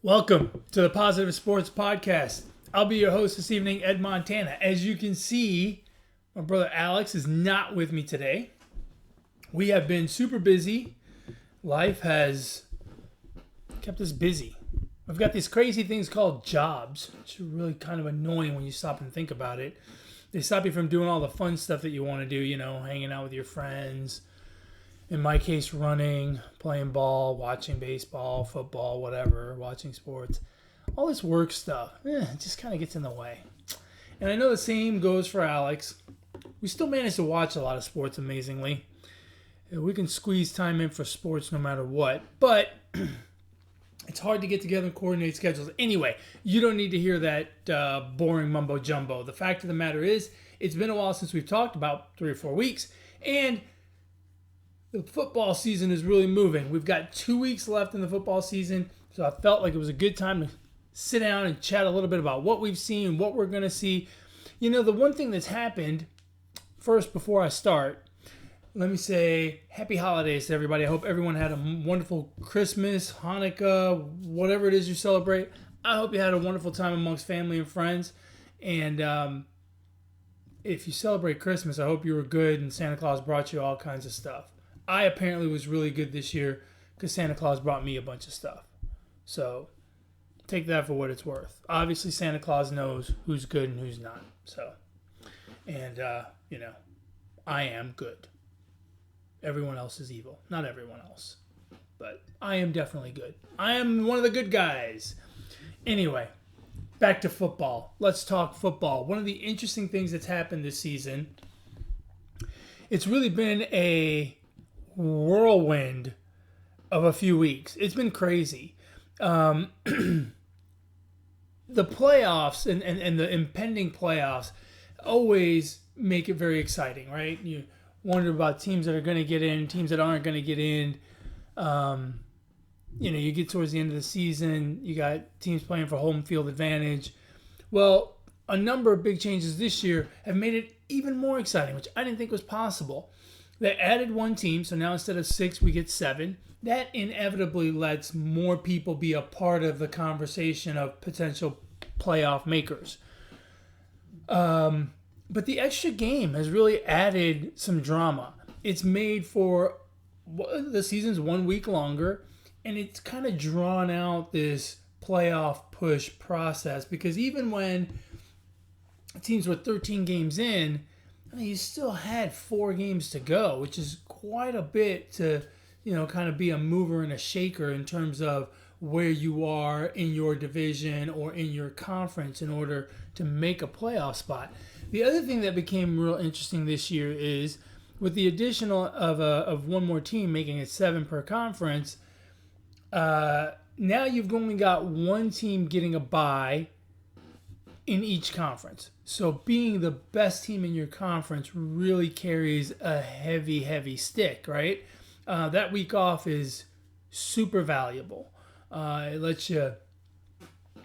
Welcome to the Positive Sports Podcast. I'll be your host this evening, Ed Montana. As you can see, my brother Alex is not with me today. We have been super busy. Life has kept us busy. We've got these crazy things called jobs, which are really kind of annoying when you stop and think about it. They stop you from doing all the fun stuff that you want to do, hanging out with your friends. In my case, running, playing ball, watching baseball, football, whatever, watching sports. All this work stuff, it just kind of gets in the way. And I know the same goes for Alex. We still manage to watch a lot of sports, amazingly. We can squeeze time in for sports no matter what. But it's hard to get together and coordinate schedules. Anyway, you don't need to hear that boring mumbo jumbo. The fact of the matter is, it's been a while since we've talked, about 3 or 4 weeks. And the football season is really moving. We've got 2 weeks left in the football season, so I felt like it was a good time to sit down and chat a little bit about what we've seen, what we're going to see. The one thing that's happened, first before I start, let me say happy holidays to everybody. I hope everyone had a wonderful Christmas, Hanukkah, whatever it is you celebrate. I hope you had a wonderful time amongst family and friends. And if you celebrate Christmas, I hope you were good and Santa Claus brought you all kinds of stuff. I apparently was really good this year because Santa Claus brought me a bunch of stuff. So take that for what it's worth. Obviously, Santa Claus knows who's good and who's not. And I am good. Everyone else is evil. Not everyone else. But I am definitely good. I am one of the good guys. Anyway, back to football. Let's talk football. One of the interesting things that's happened this season, it's really been a whirlwind of a few weeks. It's been crazy. The playoffs and the impending playoffs always make it very exciting, right? You wonder about teams that are going to get in, teams that aren't going to get in. You get towards the end of the season, you got teams playing for home field advantage. Well, a number of big changes this year have made it even more exciting, which I didn't think was possible. They added one team, so now instead of 6, we get 7. That inevitably lets more people be a part of the conversation of potential playoff makers. But the extra game has really added some drama. It's made for the season's 1 week longer, and it's kind of drawn out this playoff push process because even when teams were 13 games in, you still had 4 games to go, which is quite a bit to, kind of be a mover and a shaker in terms of where you are in your division or in your conference in order to make a playoff spot. The other thing that became real interesting this year is with the addition of one more team, making it 7 per conference, now you've only got one team getting a bye in each conference. So being the best team in your conference really carries a heavy, heavy stick, right? That week off is super valuable. It lets you,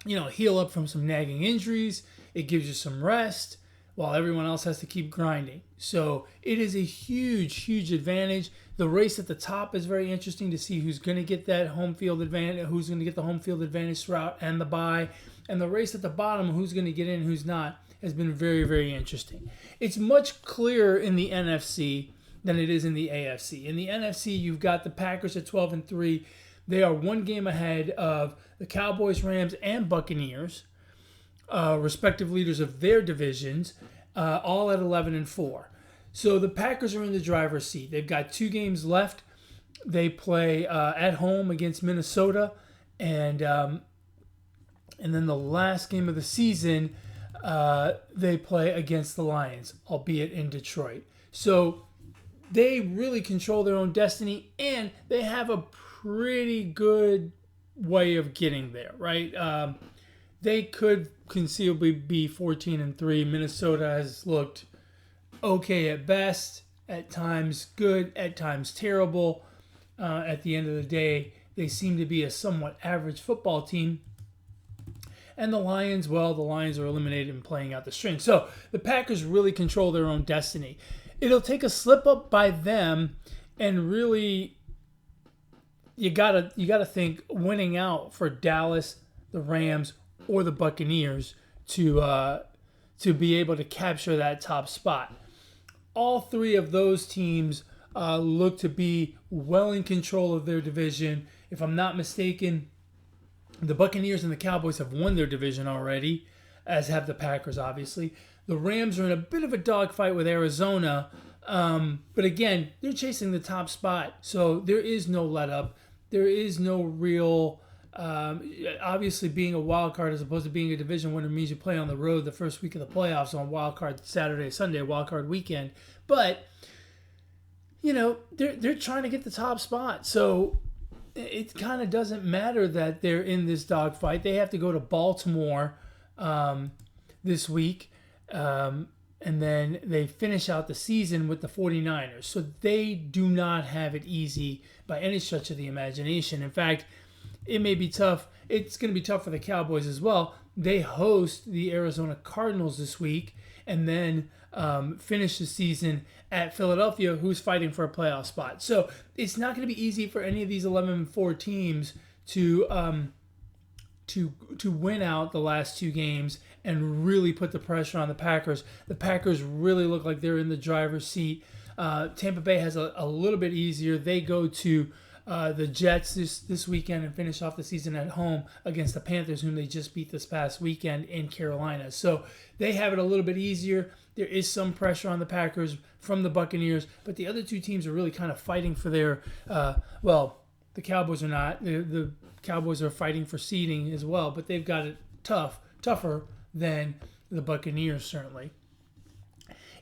heal up from some nagging injuries. It gives you some rest while everyone else has to keep grinding. So it is a huge, huge advantage. The race at the top is very interesting to see who's going to get that home field advantage, who's going to get the home field advantage throughout and the bye. And the race at the bottom, who's going to get in, who's not, has been very, very interesting. It's much clearer in the NFC than it is in the AFC. In the NFC, you've got the Packers at 12-3. They are 1 game ahead of the Cowboys, Rams, and Buccaneers, respective leaders of their divisions, all at 11-4. So the Packers are in the driver's seat. They've got 2 games left. They play at home against Minnesota, and then the last game of the season, they play against the Lions, albeit in Detroit. So they really control their own destiny, and they have a pretty good way of getting there, right? They could conceivably be 14-3. Minnesota has looked okay at best, at times good, at times terrible. At the end of the day, they seem to be a somewhat average football team. And the Lions are eliminated and playing out the string. So the Packers really control their own destiny. It'll take a slip up by them, and really you gotta think winning out for Dallas, the Rams, or the Buccaneers to be able to capture that top spot. All three of those teams look to be well in control of their division. If I'm not mistaken, the Buccaneers and the Cowboys have won their division already, as have the Packers, obviously. The Rams are in a bit of a dogfight with Arizona, but again, they're chasing the top spot, so there is no let-up. There is no real... obviously, being a wild card as opposed to being a division winner means you play on the road the first week of the playoffs on wild card Saturday, Sunday, wild card weekend. But they're trying to get the top spot, so it kind of doesn't matter that they're in this dogfight. They have to go to Baltimore this week, and then they finish out the season with the 49ers. So they do not have it easy by any stretch of the imagination. In fact, it may be tough. It's going to be tough for the Cowboys as well. They host the Arizona Cardinals this week and then finish the season at Philadelphia, who's fighting for a playoff spot. So it's not going to be easy for any of these 11-4 teams to win out the last two games and really put the pressure on the Packers. The Packers really look like they're in the driver's seat. Tampa Bay has a little bit easier. They go to the Jets this weekend and finish off the season at home against the Panthers, whom they just beat this past weekend in Carolina. So they have it a little bit easier. There is some pressure on the Packers from the Buccaneers, but the other two teams are really kind of fighting for their, the Cowboys are not. The Cowboys are fighting for seeding as well, but they've got it tougher than the Buccaneers, certainly.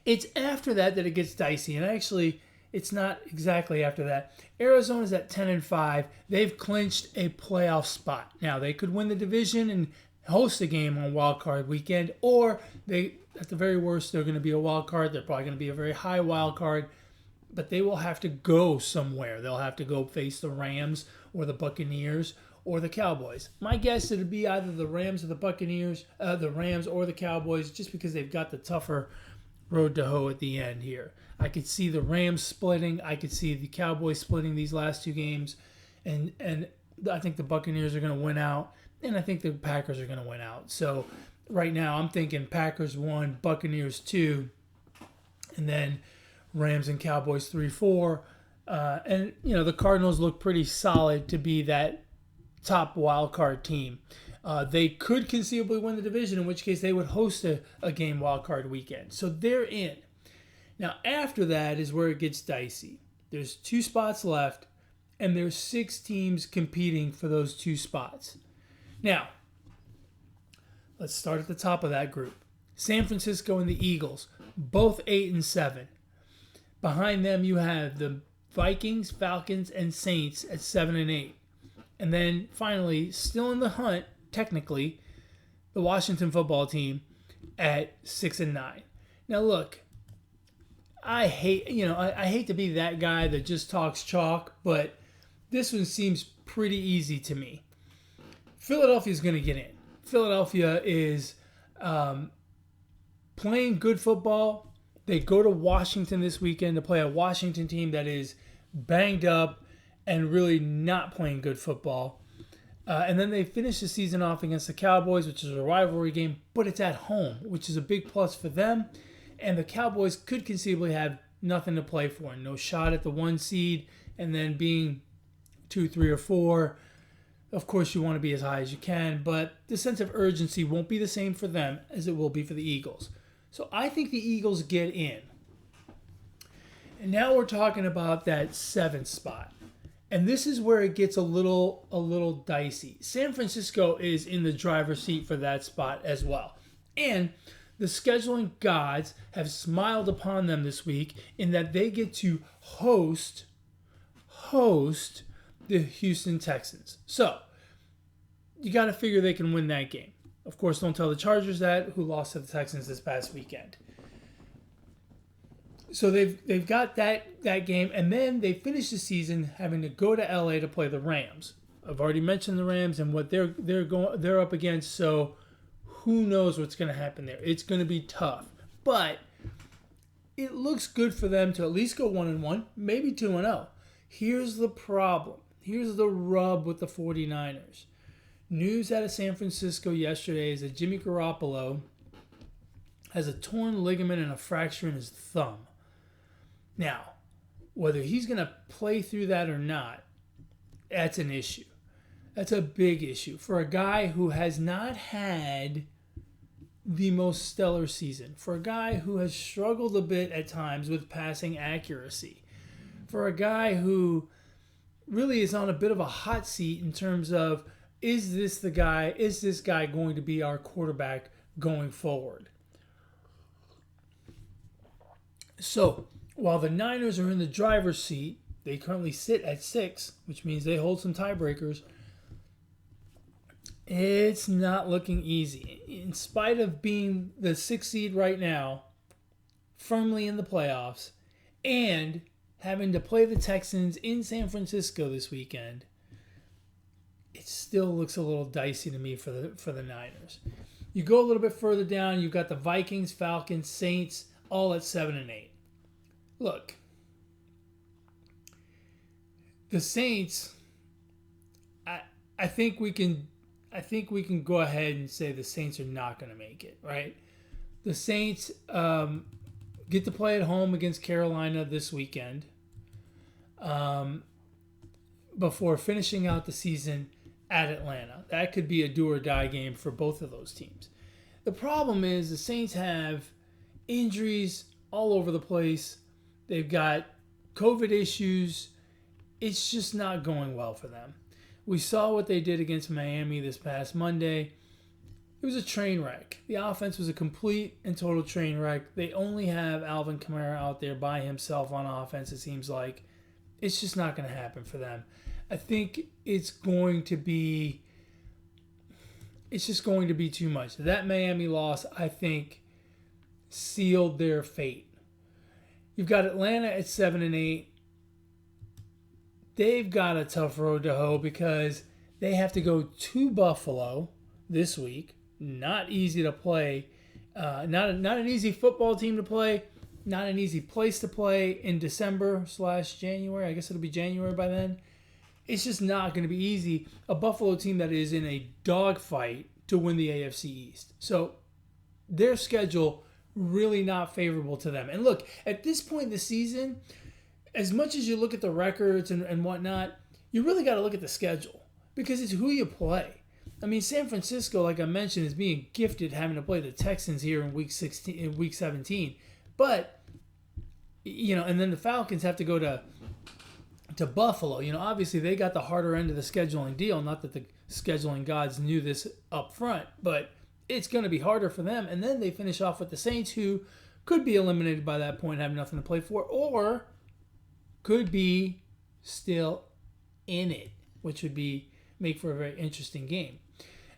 It's after that it gets dicey, and actually, it's not exactly after that. Arizona's at 10-5. They've clinched a playoff spot. Now, they could win the division and host a game on Wild Card weekend, or they, at the very worst, they're going to be a wild card. They're probably going to be a very high wild card, but they will have to go somewhere. They'll have to go face the Rams or the Buccaneers or the Cowboys. My guess it would be either the Rams or the Buccaneers, the Rams or the Cowboys, just because they've got the tougher road to hoe at the end here. I could see the Rams splitting. I could see the Cowboys splitting these last two games. And I think the Buccaneers are going to win out. And I think the Packers are going to win out. So right now I'm thinking Packers 1, Buccaneers 2, and then Rams and Cowboys 3-4. And, the Cardinals look pretty solid to be that top wild card team. They could conceivably win the division, in which case they would host a game wild card weekend. So they're in. Now, after that is where it gets dicey. There's 2 spots left, and there's 6 teams competing for those 2 spots. Now, let's start at the top of that group. San Francisco and the Eagles, both 8-7. Behind them, you have the Vikings, Falcons, and Saints at 7-8. And then, finally, still in the hunt, technically, the Washington football team at 6-9. Now, look, I hate to be that guy that just talks chalk, but this one seems pretty easy to me. Philadelphia's going to get in. Philadelphia is playing good football. They go to Washington this weekend to play a Washington team that is banged up and really not playing good football. And then they finish the season off against the Cowboys, which is a rivalry game, but it's at home, which is a big plus for them. And the Cowboys could conceivably have nothing to play for. No shot at the 1 seed, and then being 2, 3, or 4. Of course, you want to be as high as you can, but the sense of urgency won't be the same for them as it will be for the Eagles. So I think the Eagles get in. And now we're talking about that 7th spot. And this is where it gets a little dicey. San Francisco is in the driver's seat for that spot as well. And the scheduling gods have smiled upon them this week in that they get to host the Houston Texans. So, you got to figure they can win that game. Of course, don't tell the Chargers that, who lost to the Texans this past weekend. So they've got that game, and then they finish the season having to go to LA to play the Rams. I've already mentioned the Rams and what they're up against, so who knows what's going to happen there. It's going to be tough. But it looks good for them to at least go 1-1, maybe 2-0. Here's the problem. Here's the rub with the 49ers. News out of San Francisco yesterday is that Jimmy Garoppolo has a torn ligament and a fracture in his thumb. Now, whether he's going to play through that or not, that's an issue. That's a big issue for a guy who has not had the most stellar season, for a guy who has struggled a bit at times with passing accuracy, for a guy who really is on a bit of a hot seat in terms of, is this guy going to be our quarterback going forward? So, while the Niners are in the driver's seat, they currently sit at 6, which means they hold some tiebreakers. It's not looking easy. In spite of being the 6th seed right now, firmly in the playoffs, and having to play the Texans in San Francisco this weekend, it still looks a little dicey to me for the Niners. You go a little bit further down, you've got the Vikings, Falcons, Saints, all at 7 and 8. Look, the Saints, I think we can go ahead and say the Saints are not going to make it, right? The Saints get to play at home against Carolina this weekend before finishing out the season at Atlanta. That could be a do-or-die game for both of those teams. The problem is the Saints have injuries all over the place. They've got COVID issues. It's just not going well for them. We saw what they did against Miami this past Monday. It was a train wreck. The offense was a complete and total train wreck. They only have Alvin Kamara out there by himself on offense, it seems like. It's just not going to happen for them. I think it's just going to be too much. That Miami loss, I think, sealed their fate. You've got Atlanta at 7 and 8. They've got a tough road to hoe because they have to go to Buffalo this week. Not easy to play. Not an easy football team to play. Not an easy place to play in December/January. I guess it'll be January by then. It's just not going to be easy. A Buffalo team that is in a dogfight to win the AFC East. So their schedule really not favorable to them. And look, at this point in the season, as much as you look at the records and whatnot, you really got to look at the schedule because it's who you play. I mean, San Francisco, like I mentioned, is being gifted having to play the Texans here in week 17. But, and then the Falcons have to go to Buffalo. Obviously they got the harder end of the scheduling deal. Not that the scheduling gods knew this up front, but it's going to be harder for them. And then they finish off with the Saints, who could be eliminated by that point, have nothing to play for, or could be still in it, which would make for a very interesting game.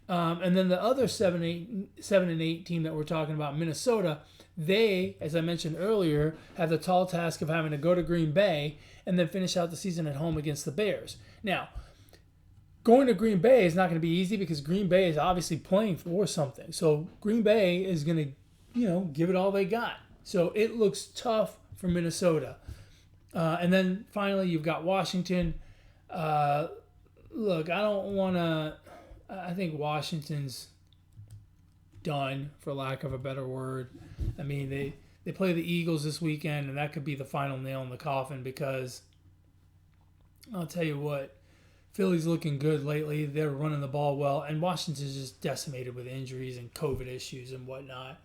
And then the other 7 and 8 team that we're talking about, Minnesota, they, as I mentioned earlier, have the tall task of having to go to Green Bay and then finish out the season at home against the Bears. Now, going to Green Bay is not going to be easy because Green Bay is obviously playing for something. So Green Bay is going to, give it all they got. So it looks tough for Minnesota. And then finally, you've got Washington. Look, I think Washington's done, for lack of a better word. I mean, they play the Eagles this weekend, and that could be the final nail in the coffin because I'll tell you what, Philly's looking good lately. They're running the ball well, and Washington's just decimated with injuries and COVID issues and whatnot.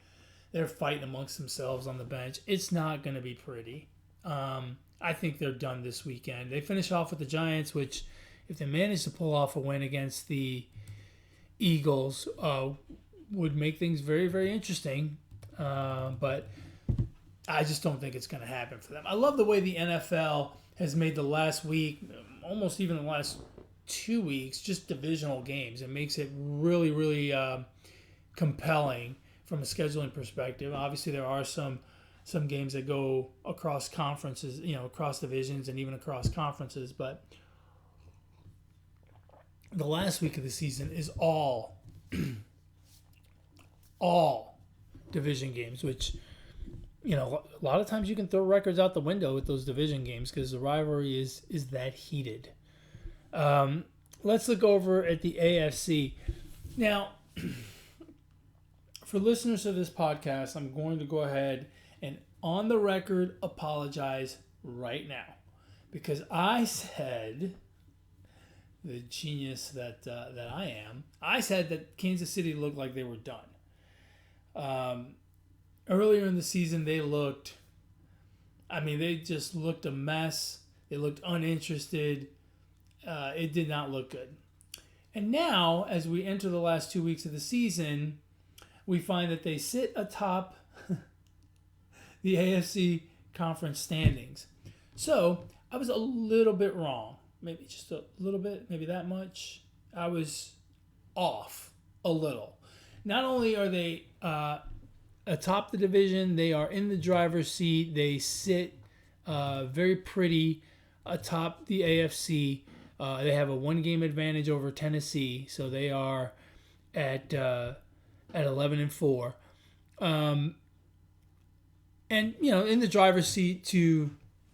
They're fighting amongst themselves on the bench. It's not going to be pretty. I think they're done this weekend. They finish off with the Giants, which, if they manage to pull off a win against the Eagles, would make things very, very interesting. But I just don't think it's going to happen for them. I love the way the NFL has made the last week, almost even the last 2 weeks, just divisional games. It makes it really, really compelling from a scheduling perspective. Obviously, there are some games that go across conferences, across divisions and even across conferences. But the last week of the season is all division games, which, a lot of times you can throw records out the window with those division games because the rivalry is that heated. let's look over at the AFC. Now, for listeners of this podcast, I'm going to go ahead and on the record apologize right now because I said, the genius that I am, I said that Kansas City looked like they were done. Earlier in the season, they just looked a mess. They looked uninterested. It did not look good. And now, as we enter the last 2 weeks of the season, we find that they sit atop the AFC conference standings. So, I was a little bit wrong. Maybe just a little bit, maybe that much. I was off a little. Not only are they atop the division, they are in the driver's seat. They sit very pretty atop the AFC. They have a 1-game advantage over Tennessee, so they are at 11-4, and in the driver's seat to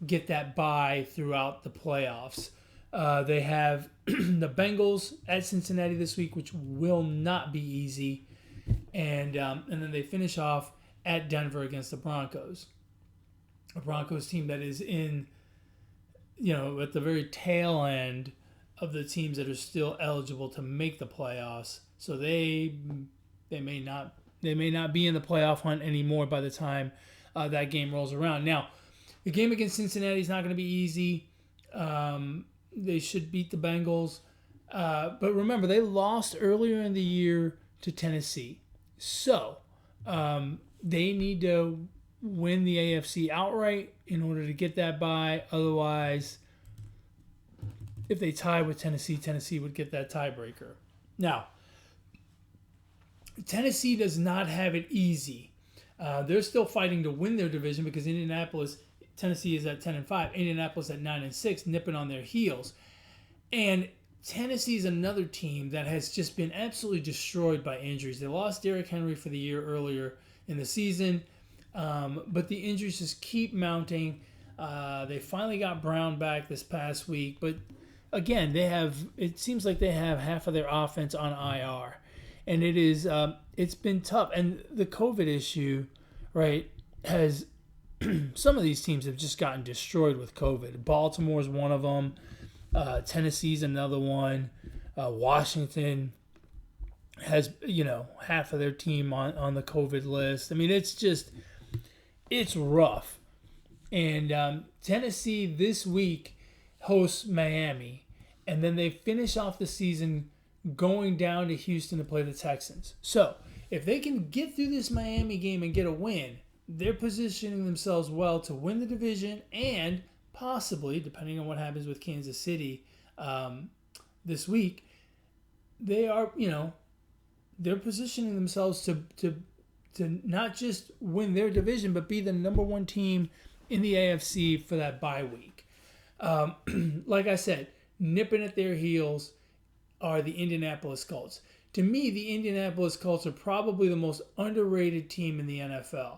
get that bye throughout the playoffs. They have the Bengals at Cincinnati this week, which will not be easy, and then they finish off at Denver against the Broncos, a Broncos team that is in, at the very tail end of the teams that are still eligible to make the playoffs. So they may not be in the playoff hunt anymore by the time that game rolls around. Now, the game against Cincinnati is not going to be easy. They should beat the Bengals. But remember, they lost earlier in the year to Tennessee. So they need to win the AFC outright in order to get that bye. Otherwise, if they tie with Tennessee, Tennessee would get that tiebreaker. Now, Tennessee does not have it easy. They're still fighting to win their division because Tennessee is at 10-5, Indianapolis at 9-6, nipping on their heels. And Tennessee is another team that has just been absolutely destroyed by injuries. They lost Derrick Henry for the year earlier in the season, but the injuries just keep mounting. They finally got Brown back this past week, but again, it seems like they have half of their offense on IR. And it's been tough. And the COVID issue, right, has some of these teams have just gotten destroyed with COVID. Baltimore's one of them. Tennessee's another one. Washington has, half of their team on the COVID list. I mean, it's rough. And Tennessee this week hosts Miami. And then they finish off the season going down to Houston to play the Texans. So, if they can get through this Miami game and get a win, they're positioning themselves well to win the division and possibly, depending on what happens with Kansas City this week, they're positioning themselves to not just win their division, but be the number one team in the AFC for that bye week. Like I said, nipping at their heels are the Indianapolis Colts. To me, the Indianapolis Colts are probably the most underrated team in the NFL.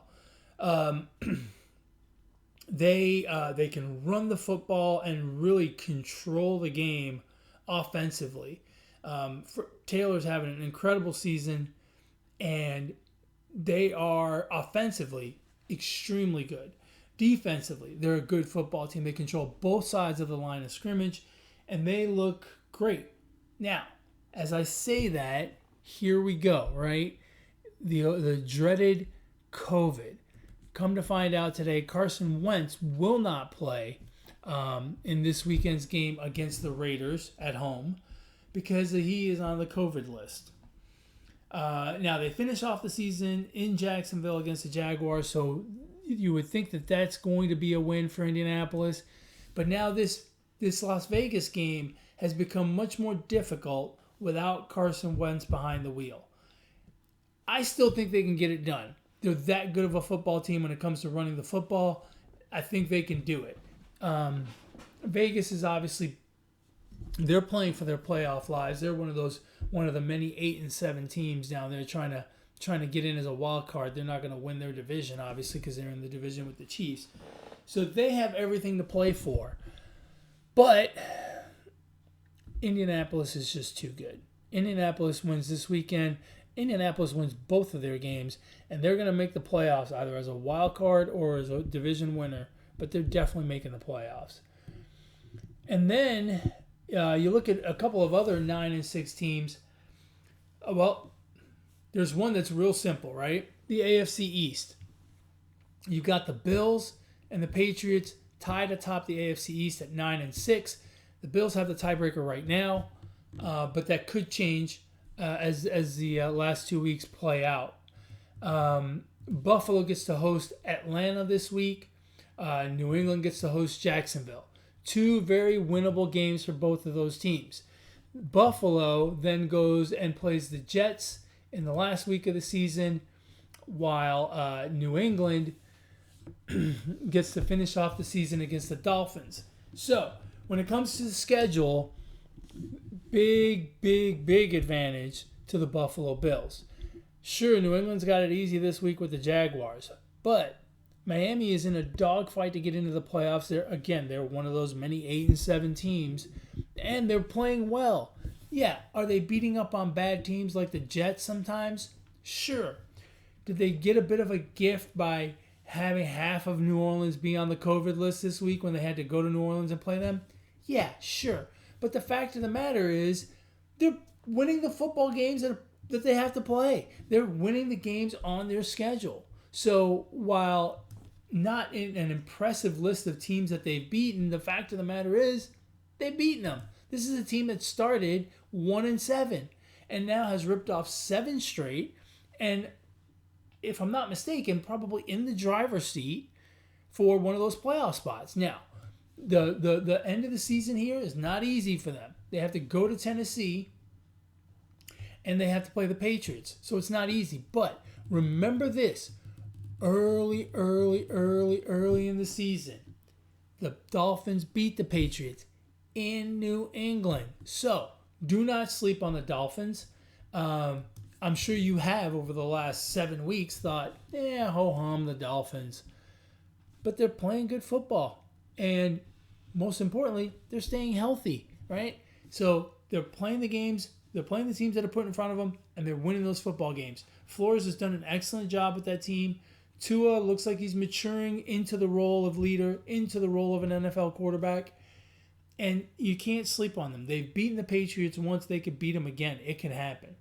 They can run the football and really control the game offensively. Taylor's having an incredible season, and they are offensively extremely good. Defensively, they're a good football team. They control both sides of the line of scrimmage, and they look great. Now, as I say that, here we go, right? The dreaded COVID. Come to find out today, Carson Wentz will not play in this weekend's game against the Raiders at home because he is on the COVID list. Now, they finish off the season in Jacksonville against the Jaguars, so you would think that that's going to be a win for Indianapolis. But now this Las Vegas game has become much more difficult without Carson Wentz behind the wheel. I still think they can get it done. They're that good of a football team when it comes to running the football. I think they can do it. Vegas is obviously, they're playing for their playoff lives. They're one of the many 8-7 teams down there trying to get in as a wild card. They're not going to win their division, obviously, because they're in the division with the Chiefs. So they have everything to play for. But Indianapolis is just too good. Indianapolis wins this weekend. Indianapolis wins both of their games, and they're going to make the playoffs either as a wild card or as a division winner, but they're definitely making the playoffs. And then you look at a couple of other 9-6 teams. Well, there's one that's real simple, right? The AFC East. You've got the Bills and the Patriots tied atop the AFC East at 9-6. The Bills have the tiebreaker right now, but that could change as the last 2 weeks play out. Buffalo gets to host Atlanta this week. New England gets to host Jacksonville. Two very winnable games for both of those teams. Buffalo then goes and plays the Jets in the last week of the season, while New England gets to finish off the season against the Dolphins. So, when it comes to the schedule, big advantage to the Buffalo Bills. Sure, New England's got it easy this week with the Jaguars, but Miami is in a dogfight to get into the playoffs. They're one of those many 8-7 teams, and they're playing well. Yeah, are they beating up on bad teams like the Jets sometimes? Sure. Did they get a bit of a gift by having half of New Orleans be on the COVID list this week when they had to go to New Orleans and play them? Yeah, sure. But the fact of the matter is, they're winning the football games that they have to play. They're winning the games on their schedule. So while not in an impressive list of teams that they've beaten, the fact of the matter is, they've beaten them. This is a team that started 1-7 and now has ripped off 7 straight, and if I'm not mistaken, probably in the driver's seat for one of those playoff spots. Now, the end of the season here is not easy for them. They have to go to Tennessee, and they have to play the Patriots. So it's not easy. But remember this. Early in the season, the Dolphins beat the Patriots in New England. So do not sleep on the Dolphins. I'm sure you have over the last 7 weeks thought, ho-hum, the Dolphins. But they're playing good football. And most importantly, they're staying healthy, right? So they're playing the games, they're playing the teams that are put in front of them, and they're winning those football games. Flores has done an excellent job with that team. Tua looks like he's maturing into the role of leader, into the role of an NFL quarterback. And you can't sleep on them. They've beaten the Patriots once. They could beat them again. It can happen.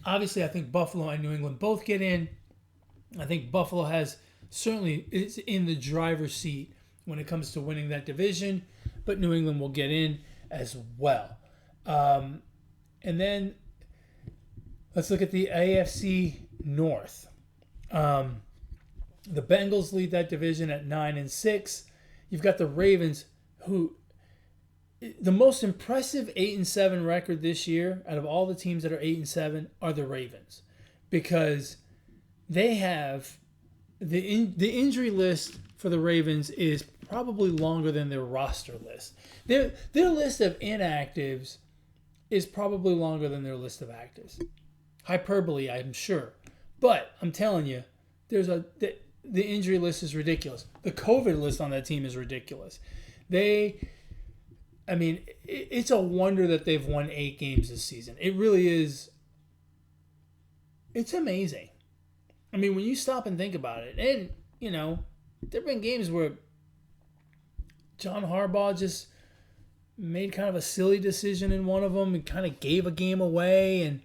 Obviously, I think Buffalo and New England both get in. I think Buffalo is in the driver's seat when it comes to winning that division, but New England will get in as well. And then let's look at the AFC North. The Bengals lead that division at 9-6. You've got the Ravens, who the most impressive 8-7 record this year out of all the teams that are 8-7 are the Ravens, because they have the injury list for the Ravens is probably longer than their roster list. Their list of inactives is probably longer than their list of actives. Hyperbole, I'm sure, but I'm telling you, the injury list is ridiculous. The COVID list on that team is ridiculous. It's a wonder that they've won 8 games this season. It really is. It's amazing. I mean, when you stop and think about it, and, there have been games where John Harbaugh just made kind of a silly decision in one of them and kind of gave a game away. And,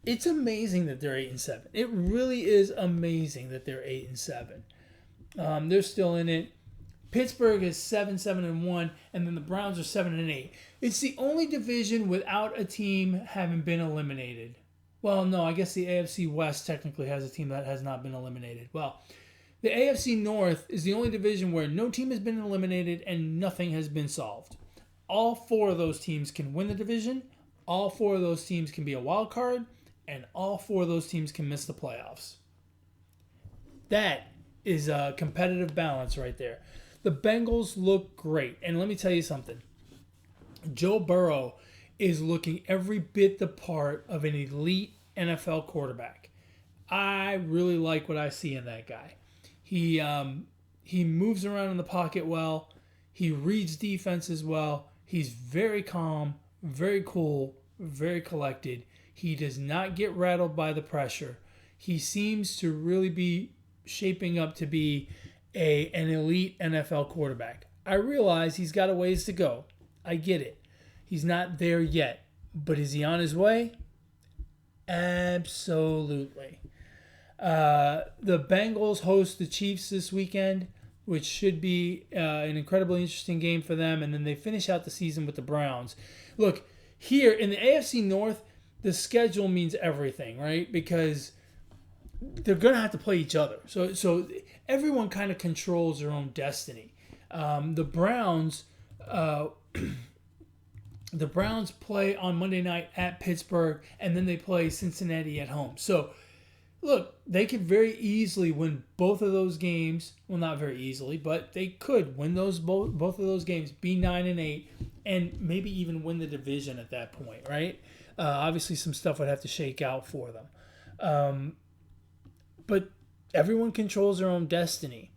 it's amazing that they're 8-7. It really is amazing that they're 8-7. They're still in it. Pittsburgh is 7-1, and then the Browns are 7-8. It's the only division without a team having been eliminated. Well, no, I guess the AFC West technically has a team that has not been eliminated. Well, the AFC North is the only division where no team has been eliminated and nothing has been solved. All 4 of those teams can win the division. All 4 of those teams can be a wild card, and all 4 of those teams can miss the playoffs. That is a competitive balance right there. The Bengals look great. And let me tell you something. Joe Burrow is looking every bit the part of an elite NFL quarterback. I really like what I see in that guy. He moves around in the pocket well. He reads defenses well. He's very calm, very cool, very collected. He does not get rattled by the pressure. He seems to really be shaping up to be an elite NFL quarterback. I realize he's got a ways to go. I get it. He's not there yet. But is he on his way? Absolutely. The Bengals host the Chiefs this weekend, which should be an incredibly interesting game for them. And then they finish out the season with the Browns. Look, here in the AFC North, the schedule means everything, right? Because they're going to have to play each other. So everyone kind of controls their own destiny. The Browns play on Monday night at Pittsburgh, and then they play Cincinnati at home. So, look, they could very easily win both of those games. Well, not very easily, but they could win both of those games, be 9-8, and maybe even win the division at that point, right? Obviously, some stuff would have to shake out for them. But everyone controls their own destiny.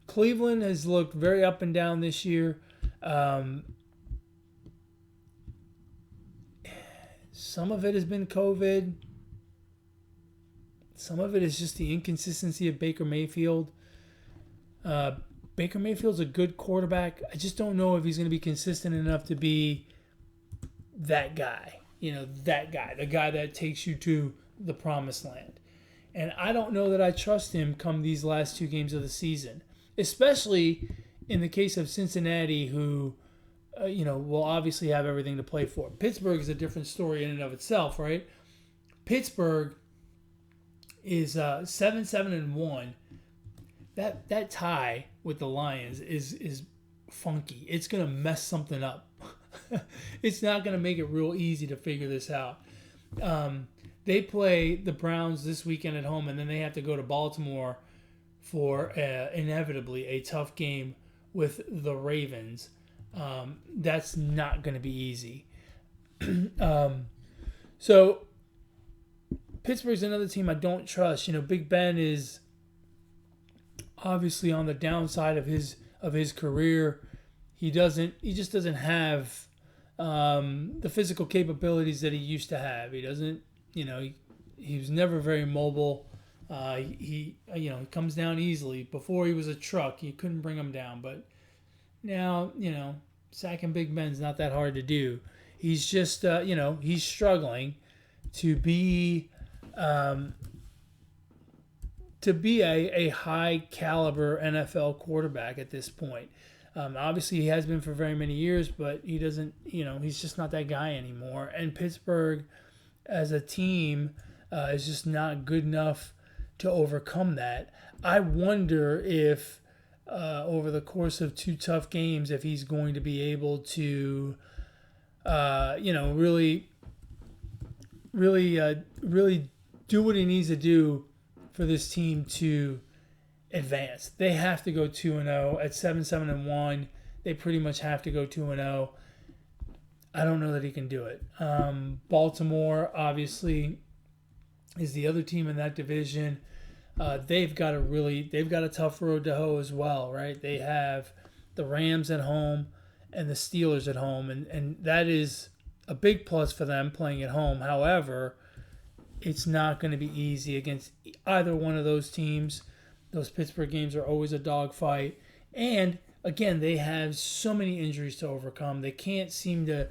Cleveland has looked very up and down this year. Some of it has been COVID. Some of it is just the inconsistency of Baker Mayfield. Baker Mayfield's a good quarterback. I just don't know if he's going to be consistent enough to be that guy. The guy that takes you to the promised land. And I don't know that I trust him come these last two games of the season, especially in the case of Cincinnati, who will obviously have everything to play for. Pittsburgh is a different story in and of itself, right? Pittsburgh is 7-1. That tie with the Lions is funky. It's going to mess something up. It's not going to make it real easy to figure this out. They play the Browns this weekend at home, and then they have to go to Baltimore for inevitably a tough game with the Ravens. That's not going to be easy. So Pittsburgh's another team I don't trust. Big Ben is obviously on the downside of his career. He just doesn't have the physical capabilities that he used to have. He doesn't. He was never very mobile. He comes down easily. Before he was a truck, you couldn't bring him down. But now, sacking Big Ben's not that hard to do. He's just, he's struggling to be a high caliber NFL quarterback at this point. Obviously, he has been for very many years, but he doesn't. He's just not that guy anymore. And Pittsburgh, as a team, is just not good enough to overcome that. I wonder if over the course of two tough games, if he's going to be able to, really do what he needs to do for this team to advance. They have to go 2-0 at 7-1. They pretty much have to go 2-0. I don't know that he can do it. Baltimore, obviously, is the other team in that division. They've got a tough road to hoe as well, right? They have the Rams at home and the Steelers at home, and that is a big plus for them playing at home. However, it's not going to be easy against either one of those teams. Those Pittsburgh games are always a dogfight. And, again, they have so many injuries to overcome. They can't seem to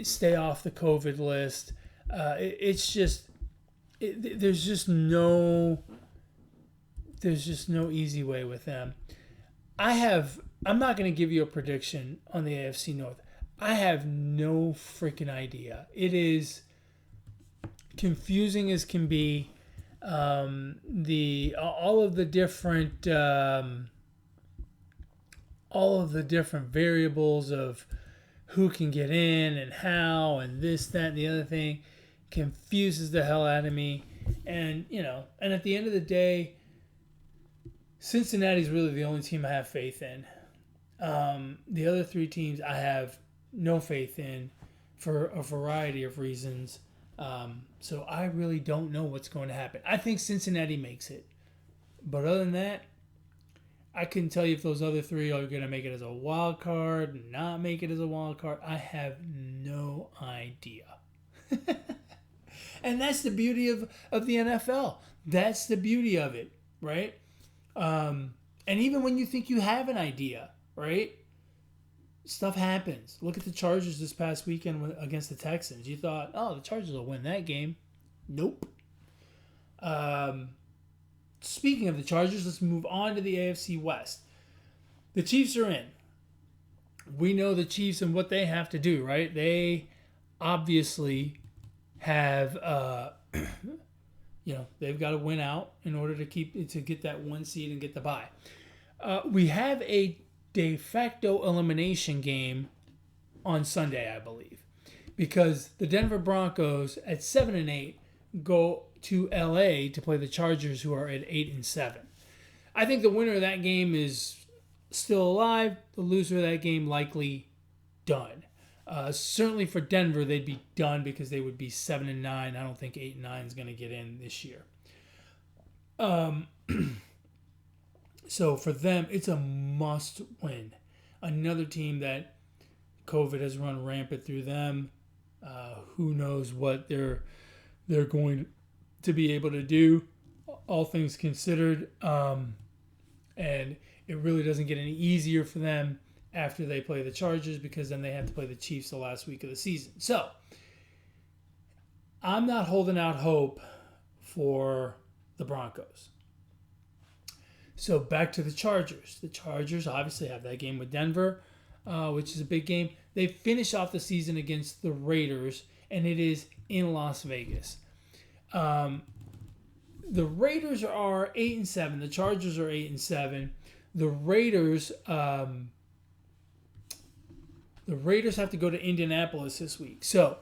stay off the COVID list. There's just no easy way with them. I'm not going to give you a prediction on the AFC North. I have no freaking idea. It is confusing as can be. All of the different variables of who can get in and how and this, that, and the other thing confuses the hell out of me. And at the end of the day, Cincinnati's really the only team I have faith in. The other three teams I have no faith in for a variety of reasons. So I really don't know what's going to happen. I think Cincinnati makes it. But other than that, I couldn't tell you if those other three are going to make it as a wild card, not make it as a wild card. I have no idea. And that's the beauty of the NFL. That's the beauty of it, right? And even when you think you have an idea, right? Stuff happens. Look at the Chargers this past weekend against the Texans. You thought, oh, the Chargers will win that game. Nope. Speaking of the Chargers, let's move on to the AFC West. The Chiefs are in. We know the Chiefs and what they have to do, right? They obviously have, they've got to win out in order to get that 1 seed and get the bye. We have a de facto elimination game on Sunday, I believe, because the Denver Broncos at 7-8 go to LA to play the Chargers, who are at 8-7. I think the winner of that game is still alive. The loser of that game likely done. Certainly for Denver, they'd be done because they would be 7-9. I don't think 8-9 is going to get in this year. So for them, it's a must win. Another team that COVID has run rampant through them. Who knows what they're going to be able to do, all things considered. And it really doesn't get any easier for them after they play the Chargers, because then they have to play the Chiefs the last week of the season. So I'm not holding out hope for the Broncos. So back to the Chargers. The Chargers obviously have that game with Denver, which is a big game. They finish off the season against the Raiders, and it is in Las Vegas. The Raiders are 8-7. The Chargers are 8-7. The Raiders have to go to Indianapolis this week. So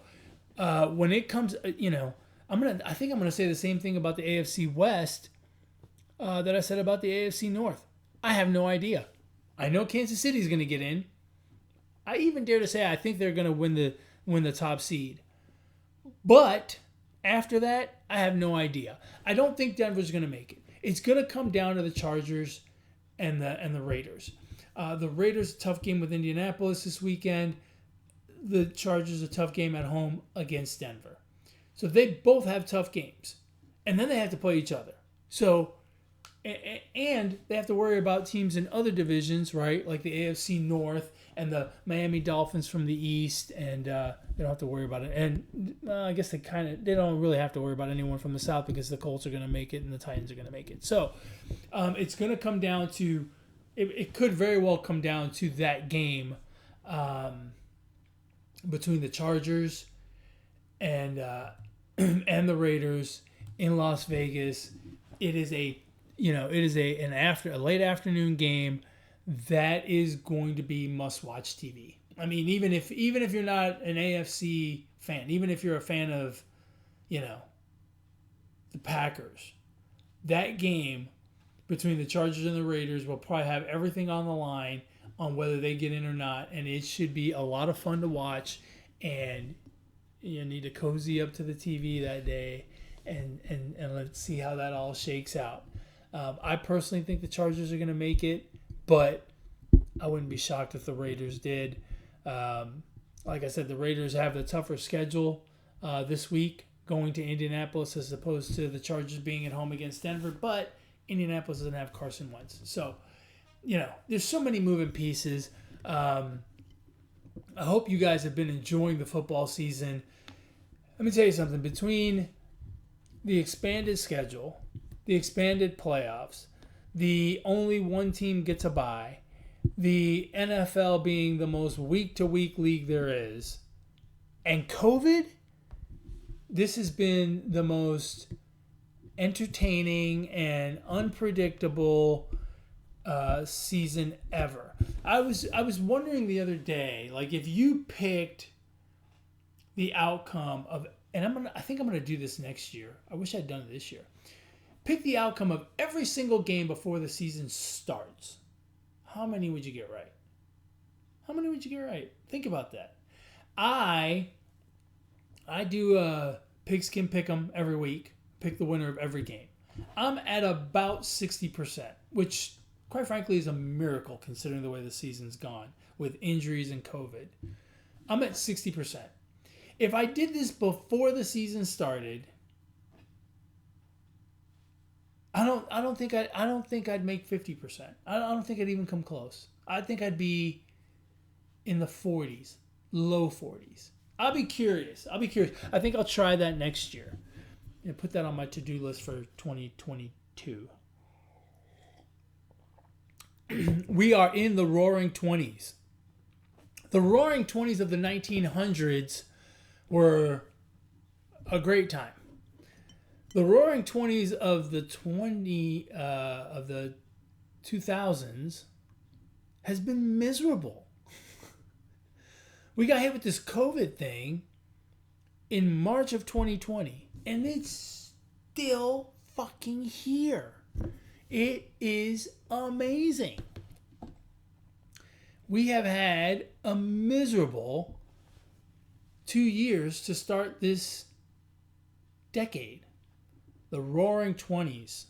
when it comes, I think I'm gonna say the same thing about the AFC West that I said about the AFC North. I have no idea. I know Kansas City's gonna get in. I even dare to say I think they're gonna win the top seed. But after that, I have no idea. I don't think Denver's gonna make it. It's gonna come down to the Chargers and the Raiders. The Raiders, a tough game with Indianapolis this weekend. The Chargers, a tough game at home against Denver. So they both have tough games. And then they have to play each other. So, and they have to worry about teams in other divisions, right? Like the AFC North and the Miami Dolphins from the East. And they don't have to worry about it. And I guess they don't really have to worry about anyone from the South, because the Colts are going to make it and the Titans are going to make it. So it's going to come down to, it could very well come down to that game between the Chargers and the Raiders in Las Vegas. It is a late afternoon game that is going to be must-watch TV. I mean, even if you're not an AFC fan, even if you're a fan of, the Packers, that game between the Chargers and the Raiders will probably have everything on the line on whether they get in or not, and it should be a lot of fun to watch. And you need to cozy up to the TV that day, and let's see how that all shakes out. I personally think the Chargers are going to make it, but I wouldn't be shocked if the Raiders did. Like I said, the Raiders have the tougher schedule this week, going to Indianapolis as opposed to the Chargers being at home against Denver, but Indianapolis doesn't have Carson Wentz. So, there's so many moving pieces. I hope you guys have been enjoying the football season. Let me tell you something. Between the expanded schedule, the expanded playoffs, the only one team gets a bye, the NFL being the most week-to-week league there is, and COVID, this has been the most entertaining and unpredictable season ever. I was wondering the other day, like, if you picked the outcome of, and I think I'm gonna do this next year. I wish I'd done it this year. Pick the outcome of every single game before the season starts. How many would you get right? How many would you get right? Think about that. I do a pigskin pick'em every week. Pick the winner of every game. I'm at about 60%, which quite frankly, is a miracle considering the way the season's gone with injuries and COVID. I'm at 60%. If I did this before the season started, I don't think I'd make 50%. I don't think I'd even come close. I think I'd be in the 40s, low 40s. I'll be curious. I think I'll try that next year and put that on my to-do list for 2022. We are in the roaring 20s. The roaring 20s of the 1900s were a great time. The roaring 20s of the 2000s has been miserable. We got hit with this COVID thing in March of 2020, and it's still fucking here. It is amazing. We have had a miserable 2 years to start this decade. The roaring 20s.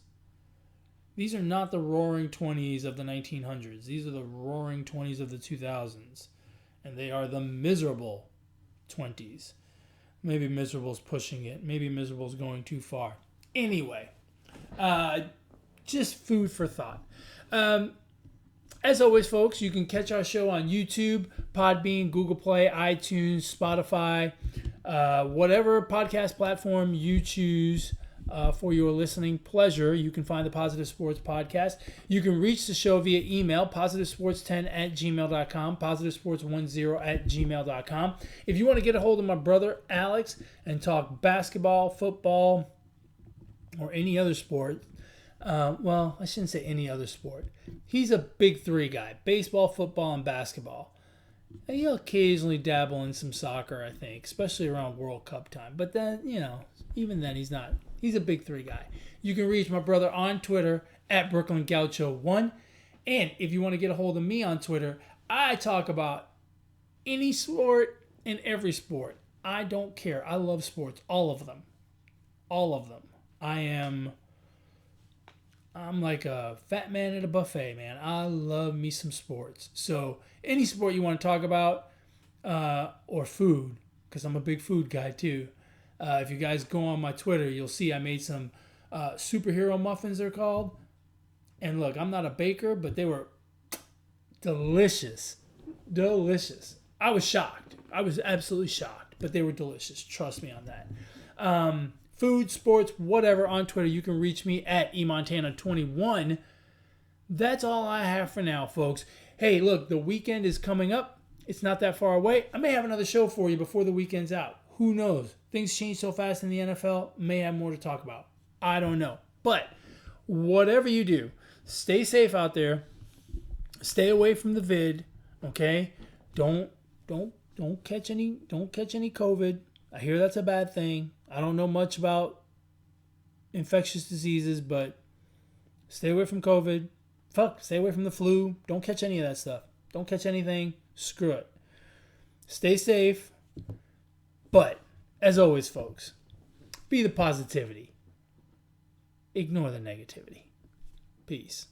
These are not the roaring 20s of the 1900s. These are the roaring 20s of the 2000s. And they are the miserable 20s. Maybe miserable's pushing it. Maybe miserable's going too far. Anyway, just food for thought. As always, folks, you can catch our show on YouTube, Podbean, Google Play, iTunes, Spotify, whatever podcast platform you choose for your listening pleasure. You can find the Positive Sports Podcast. You can reach the show via email, positivesports10@gmail.com, positivesports10@gmail.com. If you want to get a hold of my brother, Alex, and talk basketball, football, or any other sport, well, I shouldn't say any other sport. He's a big three guy, baseball, football, and basketball. And he'll occasionally dabble in some soccer, I think, especially around World Cup time. But then, even then he's not. He's a big three guy. You can reach my brother on Twitter at Brooklyn Gaucho1. And if you want to get a hold of me on Twitter, I talk about any sport and every sport. I don't care. I love sports. All of them. All of them. I'm like a fat man at a buffet, man. I love me some sports. So any sport you want to talk about, or food, because I'm a big food guy too. If you guys go on my Twitter, you'll see I made some superhero muffins, they're called. And look, I'm not a baker, but they were delicious. Delicious. I was shocked. I was absolutely shocked, but they were delicious. Trust me on that. Food, sports, whatever, on Twitter. You can reach me at eMontana21. That's all I have for now, folks. Hey, look, the weekend is coming up. It's not that far away. I may have another show for you before the weekend's out. Who knows? Things change so fast in the NFL. May have more to talk about. I don't know. But whatever you do, stay safe out there. Stay away from the vid. Okay? Don't catch any COVID. I hear that's a bad thing. I don't know much about infectious diseases, but stay away from COVID. Stay away from the flu. Don't catch any of that stuff. Don't catch anything. Screw it. Stay safe. But, as always, folks, be the positivity. Ignore the negativity. Peace.